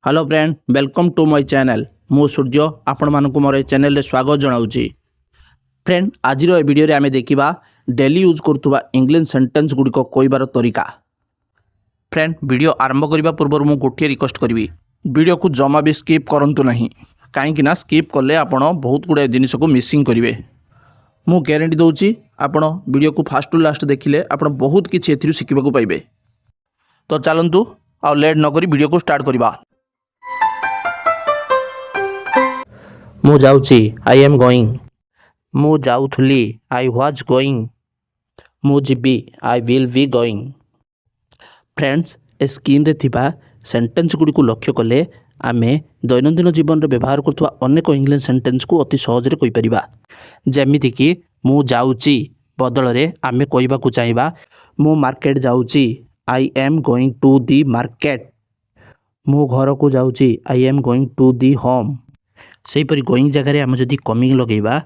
Hello friend, welcome to my channel. मु सूर्य आपण मानक मोर चैनल रे स्वागत जनाऊँगी। फ्रेंड, आज वीडियो रे आमे देखिबा डेली यूज करथुबा इंग्लिश सेंटेंस गुडिक कहबार तरीका। फ्रेंड, वीडियो आरंभ करबा पूर्व मु गोटे रिक्वेस्ट करी, वीडियो को जमा भी स्किप करंतु नहीं, कहीं स्किप कले आपण बहुत गुड़े जिनिस को मिसिंग करेंगे। मु ग्यारंटी दूची आपण वीडियो को फास्ट टू लास्ट देखिले आपण बहुत किछि एथिरु शिखिबाकू पाइबे। तो चलंतु आ लेट न करी वीडियो को स्टार्ट करबा। मु जाउची, आई एम गोइंग। मु जाउथुली, आई वाज गोइंग। मु जिबी, I will be going. Friends, A screen रे थिबा सेंटेंस गुडी को लक्ष्य कले आमे दैनंदिन जीवन रे व्यवहार करथुवा अनेक इंग्लिश सेंटेंस को अति सहज रे कहि परिबा। जेमिति कि मु जाउची बदल रे आमे कहबा को चाहिबा मु मार्केट जाउची, I am going to the market. मु घर को जाउची, I am going to the home. सेहीपरि गोइंग जगह आम जदि कमिंग लगेबा,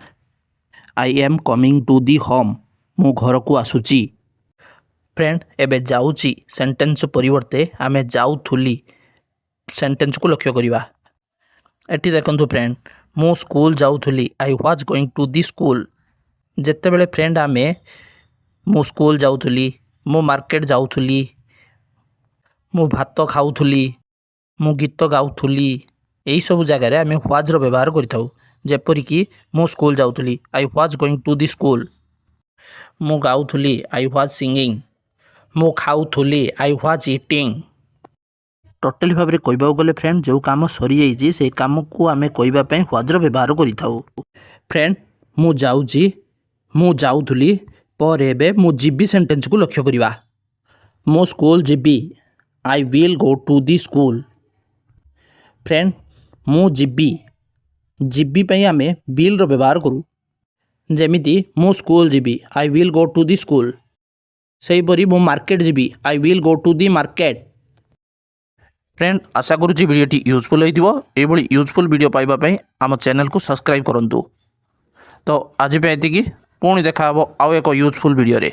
I am coming to the home, मु घर को आसुची। फ्रेंड, एबे जाउची सेंटेंस परिवर्ते आमे जाउथुली सेंटेंस को लक्ष्य करिबा। एटी देखंतु फ्रेंड, मु स्कूल जाउथुली, I was going to the school. जेते बेले फ्रेंड आमे मु स्कूल जाउथुली, मु मार्केट जाउथुली, मु भात खाउथुली, मु गीत गाउथुली, यही सब जगह आम व्वाज व्यवहार करें। जेपरिक मु स्कूल जाउथुली, I was going to the school. मु गाउथुली, आई वाज सिंगिंग। मु खाउथुली, आई वाज ईटिंग। टोटाली भाव में कहबा गले फ्रेंड, जो काम सरी जाइए से काम को आम कहवाई व्वाज व्यवहार करें। फ्रेंड, मु जाउची, मु जाउथुली पर एबे मु जिबी सेंटेंस को लक्ष्य करिबा। मु स्कूल जिबी, I will go to the school. Friend, मु जिबी, जिबी पई आमे विल रो व्यवहार करू। जेमिति मु स्कूल जिबी, I will go to the school. सेही परि मु मार्केट जिबी, I will go to the market. Friend, आशा करूची वीडियोटी यूजफुल होइतिबो। एभली यूजफुल वीडियो पाइबा पई आम चैनल को सब्सक्राइब करंतु। तो आज पे एतिकी, पुणी देखा हबो आउ एक यूजफुल वीडियो रे।